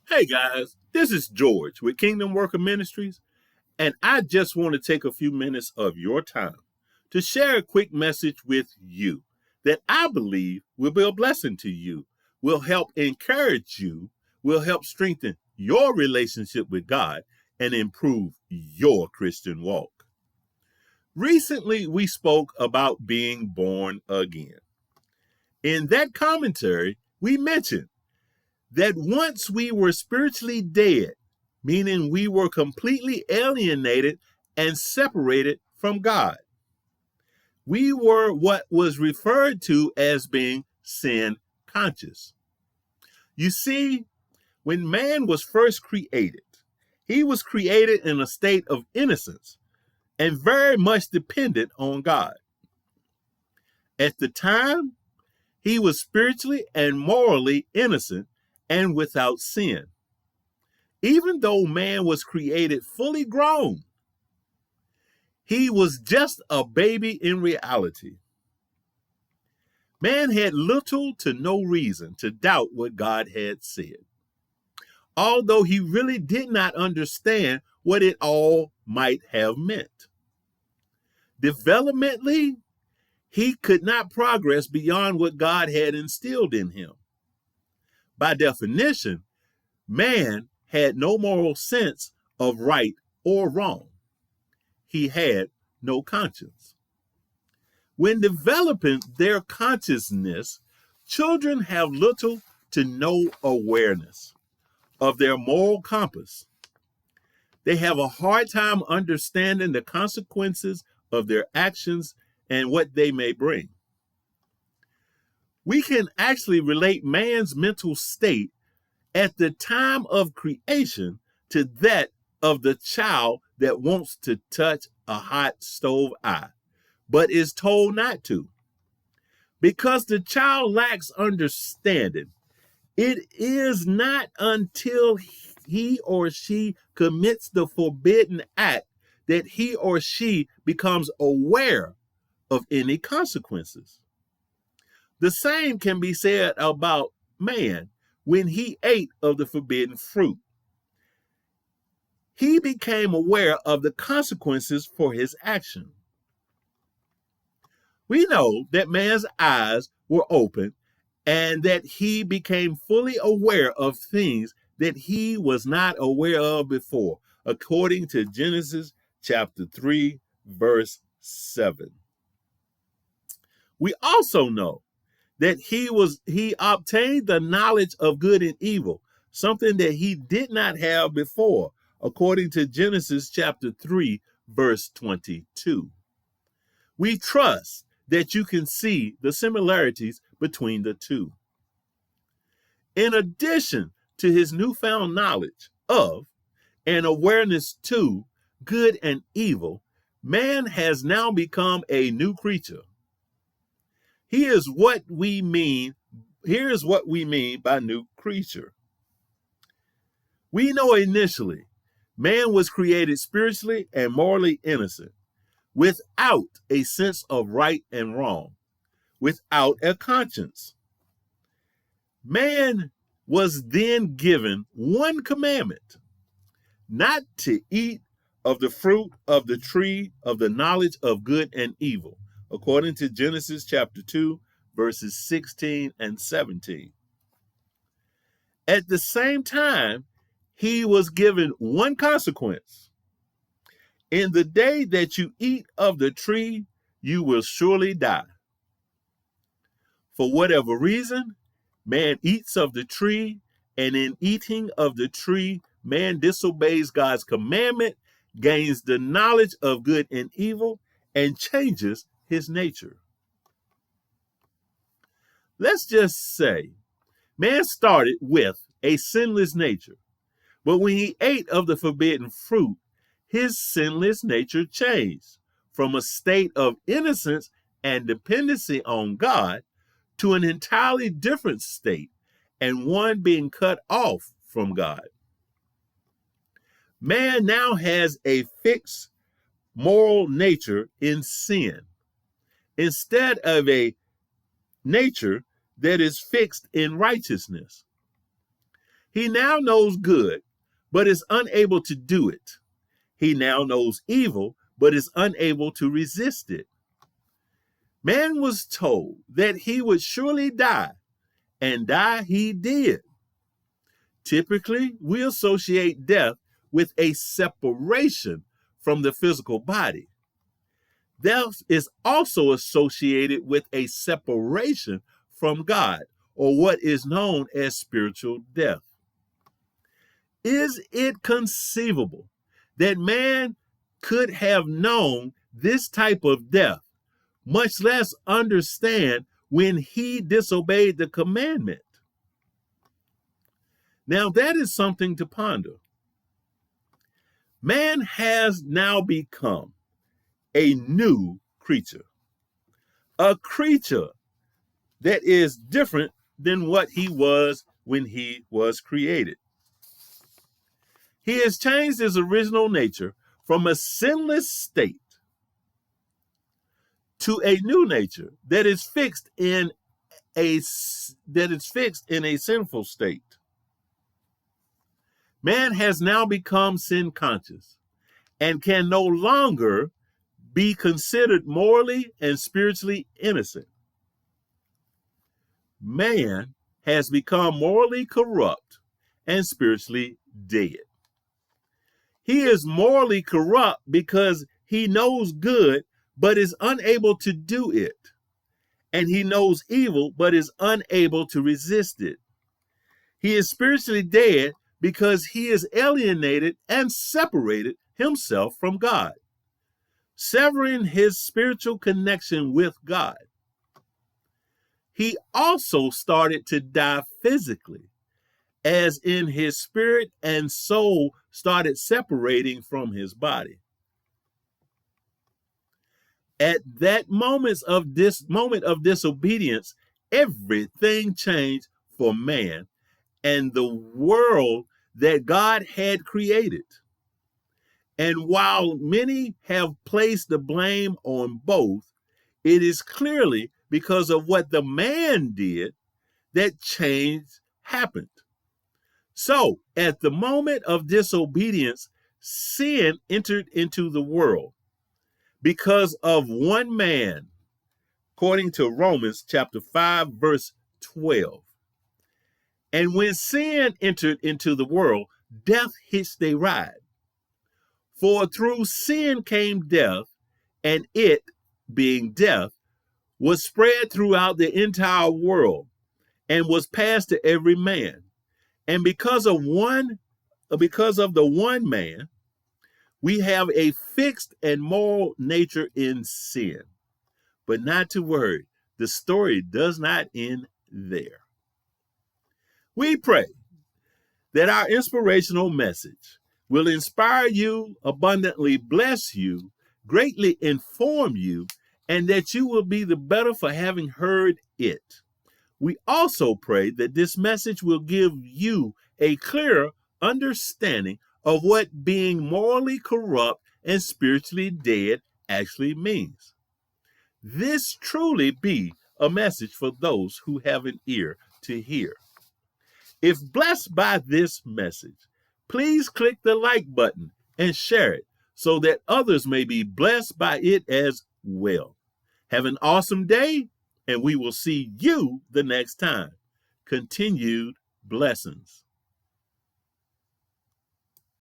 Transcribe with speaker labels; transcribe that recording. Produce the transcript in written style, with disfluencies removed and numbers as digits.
Speaker 1: Hey guys, this is George with Kingdom Worker Ministries, and I just want to take a few minutes of your time to share a quick message with you that I believe will be a blessing to you, will help encourage you, will help strengthen your relationship with God, and improve your Christian walk. Recently, we spoke about being born again. In that commentary, we mentioned that once we were spiritually dead, meaning we were completely alienated and separated from God, we were what was referred to as being sin conscious. You see, when man was first created, he was created in a state of innocence and very much dependent on God. At the time, he was spiritually and morally innocent and without sin. Even though man was created fully grown, he was just a baby in reality. Man had little to no reason to doubt what God had said, although he really did not understand what it all might have meant. Developmentally, he could not progress beyond what God had instilled in him. By definition, man had no moral sense of right or wrong. He had no conscience. When developing their consciousness, children have little to no awareness of their moral compass. They have a hard time understanding the consequences of their actions and what they may bring. We can actually relate man's mental state at the time of creation to that of the child that wants to touch a hot stove eye, but is told not to. Because the child lacks understanding, it is not until he or she commits the forbidden act that he or she becomes aware of any consequences. The same can be said about man when he ate of the forbidden fruit. He became aware of the consequences for his action. We know that man's eyes were open and that he became fully aware of things that he was not aware of before, according to Genesis chapter 3, verse 7. We also know that he obtained the knowledge of good and evil, something that he did not have before, according to Genesis chapter 3, verse 22. We trust that you can see the similarities between the two. In addition to his newfound knowledge of and awareness to good and evil, man has now become a new creature. Here's what we mean by new creature. We know initially man was created spiritually and morally innocent, without a sense of right and wrong, without a conscience. Man was then given one commandment: not to eat of the fruit of the tree of the knowledge of good and evil, according to Genesis chapter 2, verses 16 and 17. At the same time, he was given one consequence: in the day that you eat of the tree, you will surely die. For whatever reason, man eats of the tree, and in eating of the tree, man disobeys God's commandment, gains the knowledge of good and evil, and changes his nature. Let's just say man started with a sinless nature, but when he ate of the forbidden fruit, his sinless nature changed from a state of innocence and dependency on God to an entirely different state, and one being cut off from God. Man now has a fixed moral nature in sin, instead of a nature that is fixed in righteousness. He now knows good, but is unable to do it. He now knows evil, but is unable to resist it. Man was told that he would surely die, and die he did. Typically, we associate death with a separation from the physical body. Death is also associated with a separation from God, or what is known as spiritual death. Is it conceivable that man could have known this type of death, much less understand when he disobeyed the commandment? Now, that is something to ponder. Man has now become a new creature, a creature that is different than what he was when he was created. He has changed his original nature from a sinless state to a new nature that is fixed in a sinful state. Man has now become sin conscious and can no longer be considered morally and spiritually innocent. Man has become morally corrupt and spiritually dead. He is morally corrupt because he knows good but is unable to do it. And he knows evil but is unable to resist it. He is spiritually dead because he is alienated and separated himself from God, severing his spiritual connection with God. He also started to die physically, as in his spirit and soul started separating from his body. At that moment of disobedience, everything changed for man and the world that God had created. And while many have placed the blame on both, it is clearly because of what the man did that change happened. So, at the moment of disobedience, sin entered into the world because of one man, according to Romans chapter 5, verse 12. And when sin entered into the world, death hitched a ride. For through sin came death, and it, being death, was spread throughout the entire world and was passed to every man. And because of the one man, we have a fixed and moral nature in sin. But not to worry, the story does not end there. We pray that our inspirational message will inspire you, abundantly bless you, greatly inform you, and that you will be the better for having heard it. We also pray that this message will give you a clearer understanding of what being morally corrupt and spiritually dead actually means. This truly be a message for those who have an ear to hear. If blessed by this message, please click the like button and share it so that others may be blessed by it as well. Have an awesome day, and we will see you the next time. Continued blessings.